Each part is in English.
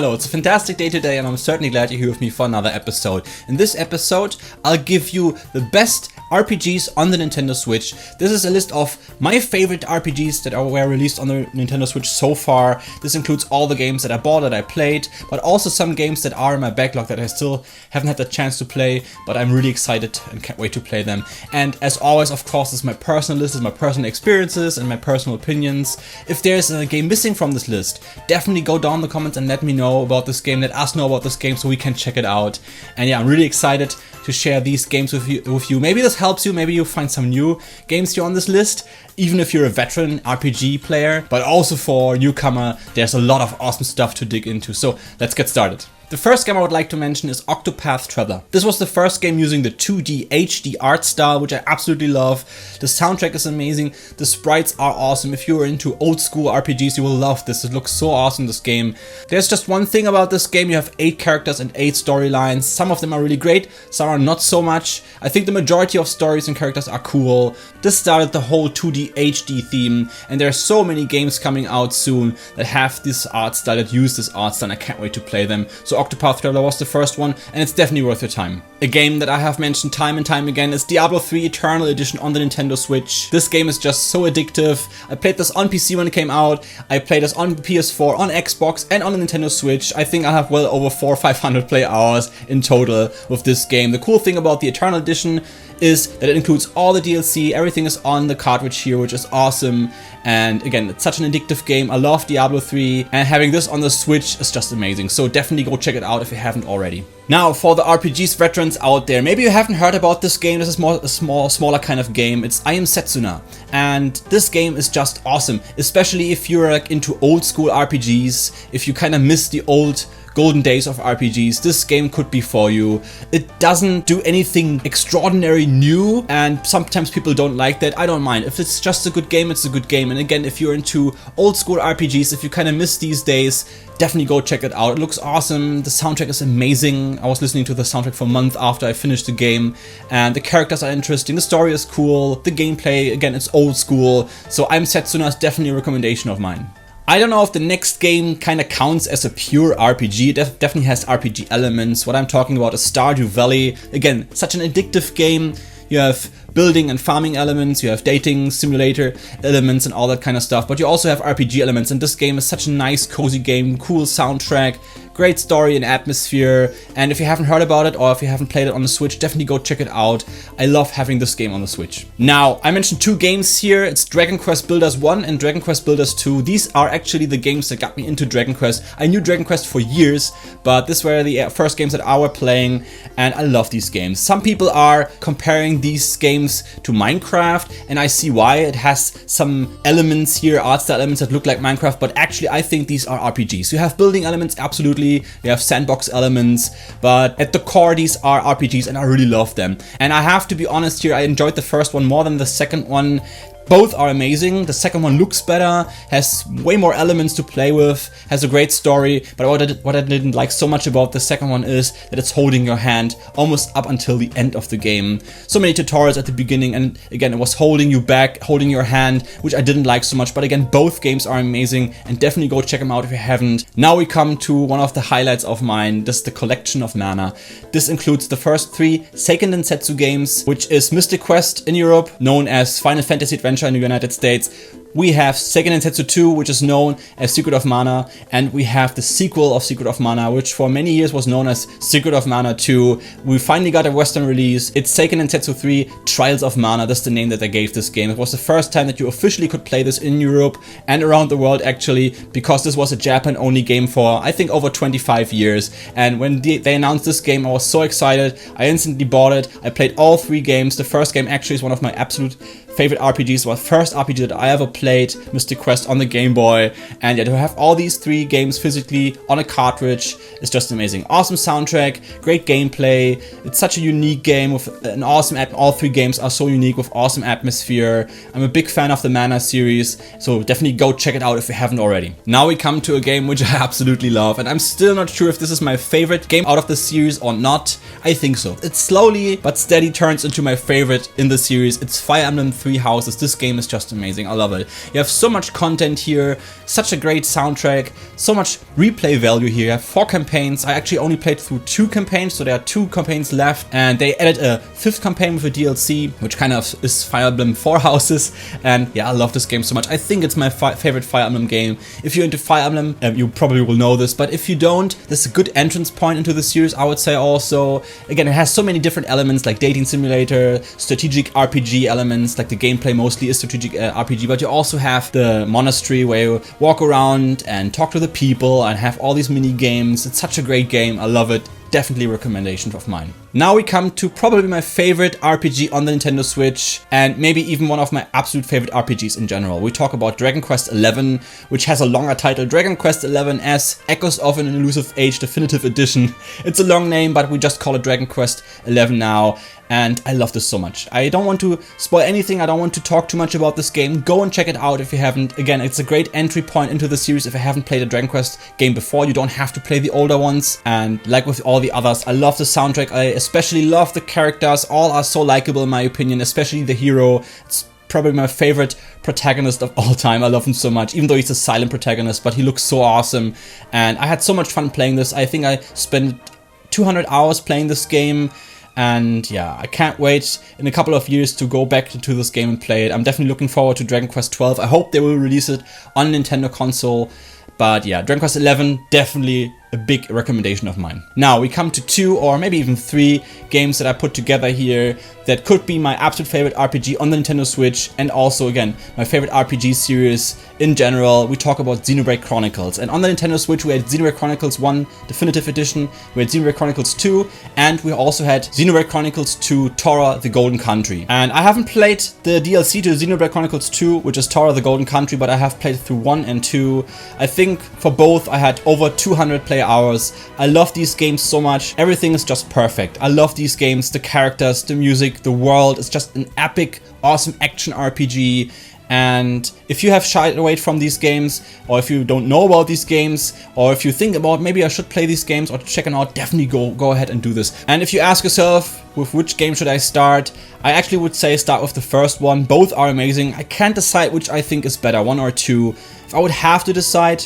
Hello, it's a fantastic day today and I'm certainly glad you're here with me for another episode. In this episode, I'll give you the best RPGs on the Nintendo Switch. This is a list of my favorite RPGs that were released on the Nintendo Switch so far. This includes all the games that I bought, that I played, but also some games that are in my backlog that I still haven't had the chance to play, but I'm really excited and can't wait to play them. And as always, of course, this is my personal list, this is my personal experiences and my personal opinions. If there's a game missing from this list, definitely go down in the comments and let me know about this game, let us know about this game so we can check it out. And yeah, I'm really excited to share these games with you. Maybe this helps you, maybe you'll find some new games here on this list, even if you're a veteran RPG player, but also for a newcomer, there's a lot of awesome stuff to dig into. So let's get started. The first game I would like to mention is Octopath Traveler. This was the first game using the 2D HD art style, which I absolutely love. The soundtrack is amazing, the sprites are awesome. If you're into old school RPGs, you will love this. It looks so awesome, this game. There's just one thing about this game, you have 8 characters and 8 storylines. Some of them are really great, some are not so much. I think the majority of stories and characters are cool. This started the whole 2D HD theme, and there are so many games coming out soon that have this art style, that use this art style, and I can't wait to play them. So Octopath Traveler was the first one, and it's definitely worth your time. A game that I have mentioned time and time again is Diablo 3 Eternal Edition on the Nintendo Switch. This game is just so addictive. I played this on PC when it came out, I played this on PS4, on Xbox, and on the Nintendo Switch. I think I have well over 400 or 500 play hours in total with this game. The cool thing about the Eternal Edition is that it includes all the DLC, everything is on the cartridge here, which is awesome. And again, it's such an addictive game. I love Diablo 3, and having this on the Switch is just amazing. So definitely go check it out if you haven't already. Now, for the RPGs veterans out there, maybe you haven't heard about this game. This is more a smaller kind of game. It's Am Setsuna, and this game is just awesome, especially if you're like into old school RPGs, if you kind of miss the old golden days of RPGs, this game could be for you. It doesn't do anything extraordinary new, and sometimes people don't like that. I don't mind. If it's just a good game, it's a good game. And again, if you're into old school RPGs, if you kind of miss these days, definitely go check it out. It looks awesome. The soundtrack is amazing. I was listening to the soundtrack for a month after I finished the game, and the characters are interesting. The story is cool. The gameplay, again, it's old school. So Am Setsuna is definitely a recommendation of mine. I don't know if the next game kind of counts as a pure RPG. It definitely has RPG elements. What I'm talking about is Stardust Valley. Again, such an addictive game. You have building and farming elements, you have dating simulator elements and all that kind of stuff, but you also have RPG elements, and this game is such a nice, cozy game, cool soundtrack, great story and atmosphere. And if you haven't heard about it or if you haven't played it on the Switch, definitely go check it out. I love having this game on the Switch. Now, I mentioned 2 games here. It's Dragon Quest Builders 1 and Dragon Quest Builders 2. These are actually the games that got me into Dragon Quest. I knew Dragon Quest for years, but these were the first games that I were playing, and I love these games. Some people are comparing these games to Minecraft, and I see why. It has some elements here, art style elements that look like Minecraft, but actually I think these are RPGs. You have building elements, absolutely. You have sandbox elements, but at the core these are RPGs, and I really love them. And I have to be honest here, I enjoyed the first one more than the second one. Both are amazing. The second one looks better, has way more elements to play with, has a great story, but what I didn't like so much about the second one is that it's holding your hand almost up until the end of the game. So many tutorials at the beginning, and again, it was holding you back, holding your hand, which I didn't like so much. But again, both games are amazing, and definitely go check them out if you haven't. Now we come to one of the highlights of mine. This is the Collection of Mana. This includes the first 3 Seiken Densetsu games, which is Mystic Quest in Europe, known as Final Fantasy Adventure in the United States. We have Seiken Densetsu 2, which is known as Secret of Mana, and we have the sequel of Secret of Mana, which for many years was known as Secret of Mana 2. We finally got a Western release. It's Seiken Densetsu 3 Trials of Mana. That's the name that they gave this game. It was the first time that you officially could play this in Europe and around the world, actually, because this was a Japan-only game for, I think, over 25 years. And when they announced this game, I was so excited. I instantly bought it. I played all 3 games. The first game actually is one of my absolute favorite RPGs. Was the first RPG that I ever played, Mystic Quest on the Game Boy, and yeah, to have all these 3 games physically on a cartridge is just amazing. Awesome soundtrack, great gameplay. It's such a unique game with an awesome all 3 games are so unique with awesome atmosphere. I'm a big fan of the Mana series, so definitely go check it out if you haven't already. Now we come to a game which I absolutely love, and I'm still not sure if this is my favorite game out of the series or not. I think so. It slowly but steady turns into my favorite in the series. It's Fire Emblem 3 houses. This game is just amazing. I love it. You have so much content here, such a great soundtrack, so much replay value here. You have 4 campaigns. I actually only played through 2 campaigns, so there are 2 campaigns left, and they added a 5th campaign with a DLC, which kind of is Fire Emblem 4 houses. And yeah, I love this game so much. I think it's my favorite Fire Emblem game. If you're into Fire Emblem, you probably will know this, but if you don't, this is a good entrance point into the series, I would say. Also, again, it has so many different elements like dating simulator, strategic RPG elements, like the gameplay mostly is strategic RPG, but you also have the monastery where you walk around and talk to the people and have all these mini games. It's such a great game. I love it. Definitely a recommendation of mine. Now we come to probably my favorite RPG on the Nintendo Switch, and maybe even one of my absolute favorite RPGs in general. We talk about Dragon Quest XI, which has a longer title, Dragon Quest XI S Echoes of an Elusive Age Definitive Edition. It's a long name, but we just call it Dragon Quest XI now. And I love this so much. I don't want to spoil anything. I don't want to talk too much about this game. Go and check it out if you haven't. Again, it's a great entry point into the series. If you haven't played a Dragon Quest game before, you don't have to play the older ones. And like with all the others, I love the soundtrack. I especially love the characters. All are so likable in my opinion, especially the hero. It's probably my favorite protagonist of all time. I love him so much, even though he's a silent protagonist, but he looks so awesome. And I had so much fun playing this. I think I spent 200 hours playing this game. And yeah, I can't wait in a couple of years to go back to this game and play it. I'm definitely looking forward to Dragon Quest XII. I hope they will release it on Nintendo console. But yeah, Dragon Quest XI, definitely a big recommendation of mine. Now we come to 2 or maybe even 3 games that I put together here that could be my absolute favorite RPG on the Nintendo Switch, and also again my favorite RPG series in general. We talk about Xenoblade Chronicles, and on the Nintendo Switch we had Xenoblade Chronicles 1 Definitive Edition, we had Xenoblade Chronicles 2, and we also had Xenoblade Chronicles 2 Tora the Golden Country. And I haven't played the DLC to Xenoblade Chronicles 2, which is Tora the Golden Country, but I have played through 1 and 2. I think for both I had over 200 play hours. I love these games so much. Everything is just perfect. I love these games, the characters, the music, the world. It's just an epic, awesome action RPG. And if you have shied away from these games, or if you don't know about these games, or if you think about maybe I should play these games or check them out, definitely go ahead and do this. And if you ask yourself, with which game should I start? I actually would say start with the first one. Both are amazing. I can't decide which I think is better, 1 or 2. If I would have to decide,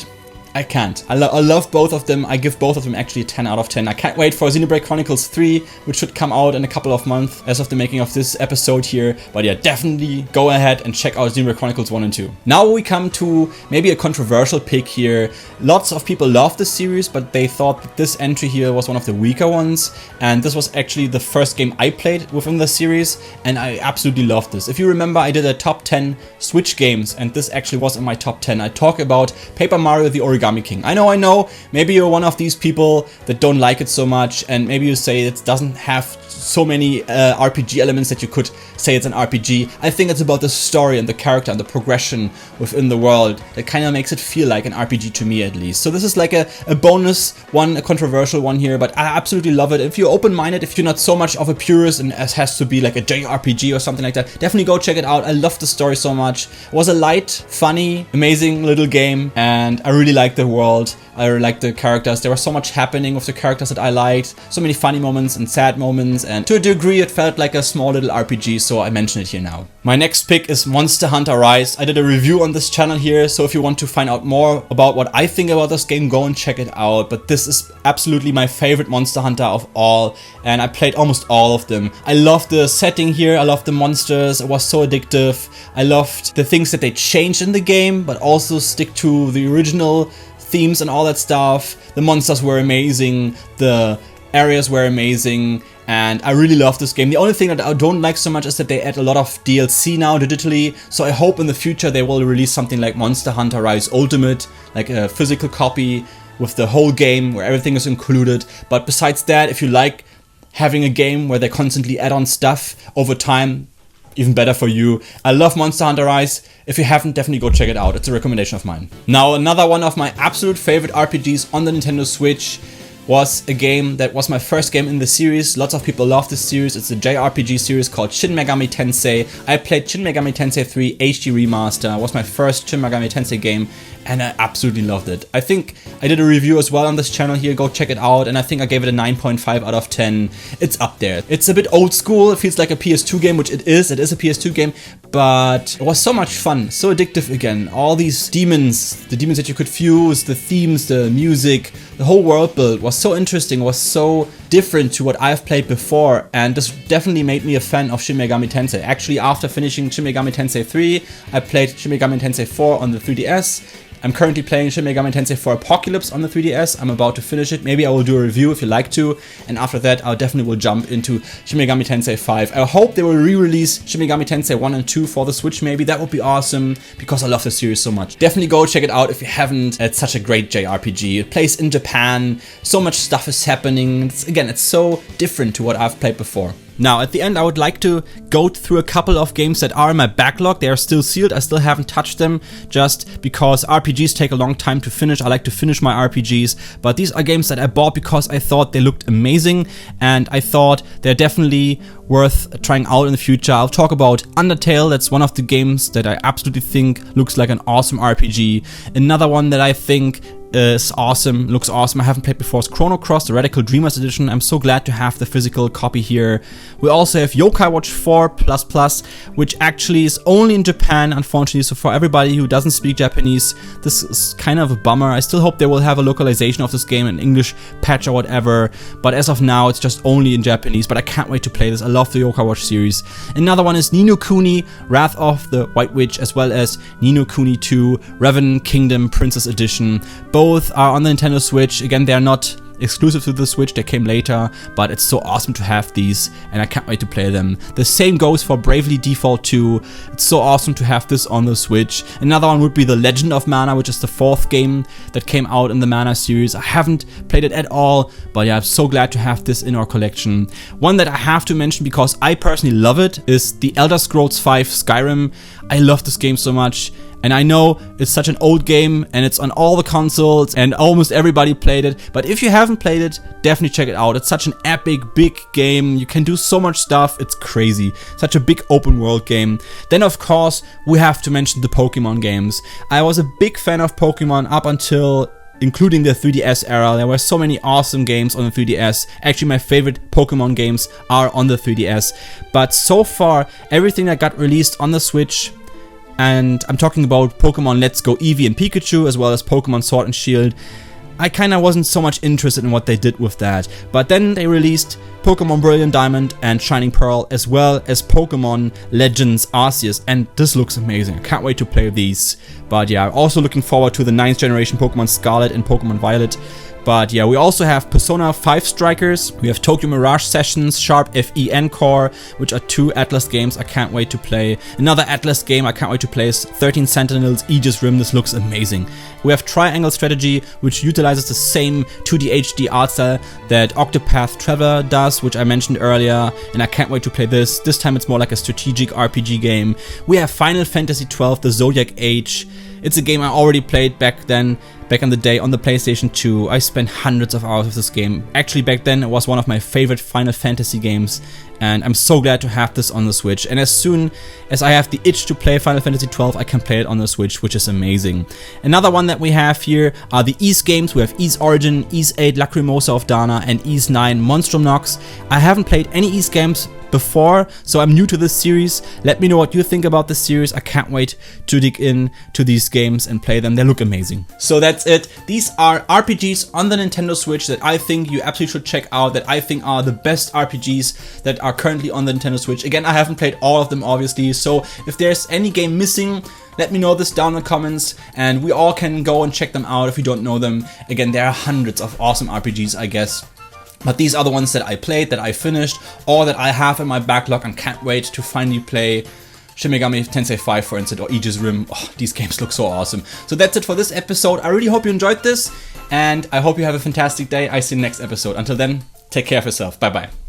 I can't. I love both of them. I give both of them actually a 10 out of 10. I can't wait for Xenoblade Chronicles 3, which should come out in a couple of months as of the making of this episode here. But yeah, definitely go ahead and check out Xenoblade Chronicles 1 and 2. Now we come to maybe a controversial pick here. Lots of people love this series, but they thought that this entry here was one of the weaker ones. And this was actually the first game I played within the series, and I absolutely loved this. If you remember, I did a top 10 Switch games, and this actually was in my top 10. I talk about Paper Mario the Origami King. I know, maybe you're one of these people that don't like it so much, and maybe you say it doesn't have so many RPG elements that you could say it's an RPG. I think it's about the story and the character and the progression within the world that kind of makes it feel like an RPG to me, at least. So this is like a bonus one, a controversial one here, but I absolutely love it. If you're open-minded, if you're not so much of a purist and it has to be like a JRPG or something like that, definitely go check it out. I love the story so much. It was a light, funny, amazing little game, and I really liked the world. I really liked the characters. There was so much happening with the characters that I liked. So many funny moments and sad moments, and to a degree it felt like a small little RPG, so I mention it here now. My next pick is Monster Hunter Rise. I did a review on this channel here, so if you want to find out more about what I think about this game, go and check it out. But this is absolutely my favorite Monster Hunter of all, and I played almost all of them. I loved the setting here, I loved the monsters, it was so addictive. I loved the things that they changed in the game, but also stick to the original themes and all that stuff. The monsters were amazing, the areas were amazing, and I really love this game. The only thing that I don't like so much is that they add a lot of DLC now digitally, so I hope in the future they will release something like Monster Hunter Rise Ultimate, like a physical copy with the whole game where everything is included. But besides that, if you like having a game where they constantly add on stuff over time, even better for you. I love Monster Hunter Rise. If you haven't, definitely go check it out. It's a recommendation of mine. Now, another one of my absolute favorite RPGs on the Nintendo Switch. was a game that was my first game in the series. Lots of people love this series. It's a JRPG series called Shin Megami Tensei. I played Shin Megami Tensei 3 HD Remaster. It was my first Shin Megami Tensei game, and I absolutely loved it. I think I did a review as well on this channel here. Go check it out, and I think I gave it a 9.5 out of 10. It's up there. It's a bit old school. It feels like a PS2 game, which it is. It is a PS2 game, but it was so much fun, so addictive again. All these demons, the demons that you could fuse, the themes, the music, the whole world build was so interesting, was so different to what I've played before, and this definitely made me a fan of Shin Megami Tensei. Actually, after finishing Shin Megami Tensei 3, I played Shin Megami Tensei 4 on the 3DS. I'm currently playing Shin Megami Tensei 4 Apocalypse on the 3DS. I'm about to finish it. Maybe I will do a review if you like to. And after that, I definitely will jump into Shin Megami Tensei 5. I hope they will re-release Shin Megami Tensei 1 and 2 for the Switch maybe. That would be awesome because I love the series so much. Definitely go check it out if you haven't. It's such a great JRPG. It plays in Japan. So much stuff is happening. It's so different to what I've played before. Now, at the end, I would like to go through a couple of games that are in my backlog. They are still sealed. I still haven't touched them just because RPGs take a long time to finish. I like to finish my RPGs, but these are games that I bought because I thought they looked amazing and I thought they're definitely worth trying out in the future. I'll talk about Undertale. That's one of the games that I absolutely think looks like an awesome RPG. Another one that I think is awesome, looks awesome, I haven't played before, is Chrono Cross, the Radical Dreamers edition. I'm so glad to have the physical copy here. We also have Yokai Watch 4++, which actually is only in Japan, unfortunately, so for everybody who doesn't speak Japanese, this is kind of a bummer. I still hope they will have a localization of this game, an English patch or whatever, but as of now, it's just only in Japanese, but I can't wait to play this. I love the Yokai Watch series. Another one is Ni no Kuni, Wrath of the White Witch, as well as Ni no Kuni 2, Revenant Kingdom Princess Edition. Both are on the Nintendo Switch. Again, they are not exclusive to the Switch, they came later, but it's so awesome to have these and I can't wait to play them. The same goes for Bravely Default 2. It's so awesome to have this on the Switch. Another one would be The Legend of Mana, which is the 4th game that came out in the Mana series. I haven't played it at all, but yeah, I'm so glad to have this in our collection. One that I have to mention because I personally love it is The Elder Scrolls V Skyrim. I love this game so much. And I know it's such an old game and it's on all the consoles and almost everybody played it. But if you haven't played it, definitely check it out. It's such an epic, big game. You can do so much stuff. It's crazy. Such a big open world game. Then of course, we have to mention the Pokemon games. I was a big fan of Pokemon up until including the 3DS era. There were so many awesome games on the 3DS. Actually, my favorite Pokemon games are on the 3DS. But so far, everything that got released on the Switch, and I'm talking about Pokemon Let's Go Eevee and Pikachu, as well as Pokemon Sword and Shield, I kinda wasn't so much interested in what they did with that. But then they released Pokemon Brilliant Diamond and Shining Pearl, as well as Pokemon Legends Arceus, and this looks amazing. I can't wait to play these. But yeah, also looking forward to the 9th generation Pokemon Scarlet and Pokemon Violet. But yeah, we also have Persona 5 Strikers, we have Tokyo Mirage Sessions, Sharp FE Encore, which are 2 Atlas games I can't wait to play. Another Atlas game I can't wait to play is 13 Sentinels Aegis Rim. This looks amazing. We have Triangle Strategy, which utilizes the same 2D HD art style that Octopath Traveler does, which I mentioned earlier, and I can't wait to play this. This time it's more like a strategic RPG game. We have Final Fantasy XII, The Zodiac Age. It's a game I already played back in the day on the PlayStation 2. I spent hundreds of hours with this game. Actually, back then it was one of my favorite Final Fantasy games, and I'm so glad to have this on the Switch. And as soon as I have the itch to play Final Fantasy XII, I can play it on the Switch, which is amazing. Another one that we have here are the Ys games. We have Ys Origin, Ys 8 Lacrimosa of Dana, and Ys 9 Monstrum Nox. I haven't played any Ys games before, so I'm new to this series. Let me know what you think about this series. I can't wait to dig in to these games and play them. They look amazing. So that's it. These are RPGs on the Nintendo Switch that I think you absolutely should check out, that I think are the best RPGs that are currently on the Nintendo Switch. Again, I haven't played all of them, obviously, so if there's any game missing, let me know this down in the comments and we all can go and check them out if you don't know them. Again, there are hundreds of awesome RPGs, I guess. But these are the ones that I played, that I finished, or that I have in my backlog and can't wait to finally play. Shin Megami Tensei 5, for instance, or Aegis Rim. Oh, these games look so awesome. So that's it for this episode. I really hope you enjoyed this, and I hope you have a fantastic day. I see you next episode. Until then, take care of yourself. Bye-bye.